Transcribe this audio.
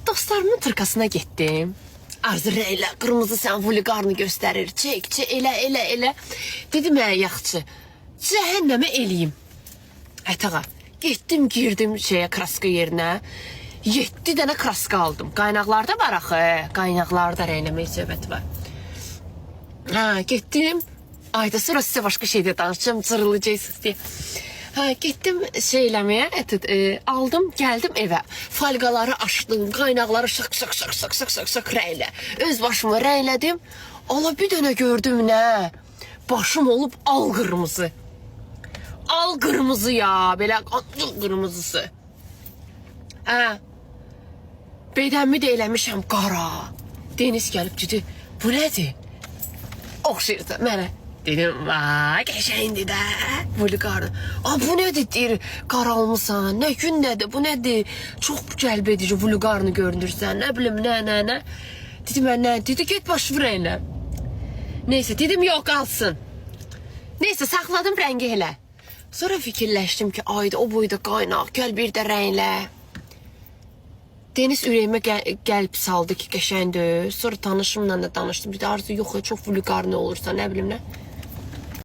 dostlarımın tırkasına getdim. Arzu elə, qırmızı sən vulqarını göstərir. Çək, elə. Dedim, yaxçı, cəhənnəmə eləyim. Hətağa, getdim, girdim kraska yerinə. 7 dənə kraska aldım. Qaynaqlarda var axı, qaynaqlarda rəyləmək söhbəti var. Getdim. Ayda sonra sizə başqa şeydə danışacağım, cırılacaqsınız deyə. Getdim eləməyə, aldım, gəldim evə. Falqaları açdım, qaynaqları şak rəylə. Öz başıma rəylədim. Ala bir dənə gördüm nə? Başım olub al qırmızı. Al qırmızı ya, belə qırmızısı. Bədənimi də eləmişəm qara. Deniz gəlib dedi, bu nədir? Oxşayırdı mənə. Dedim, qəşəyindi də, vulqarı. Bu nədir deyir, qaralmısan, nə gün nədir, bu nədir? Çox cəlb edici vulqarını görünürsən, nə bilim, nə. Dedim, nə? Dedi, get başımı rəylə. Neyse, dedim, yox, qalsın. Neyse, saxladım rəngi elə. Sonra fikirləşdim ki, ayda o boyda qaynaq, gəl bir də rənglə. Deniz ürəyimə gəlb saldı ki, qəşəngdir. Sonra tanışımla da danışdım. Dedi, Arzu, yox, çox vulqarını olursa, nə bilim, nə.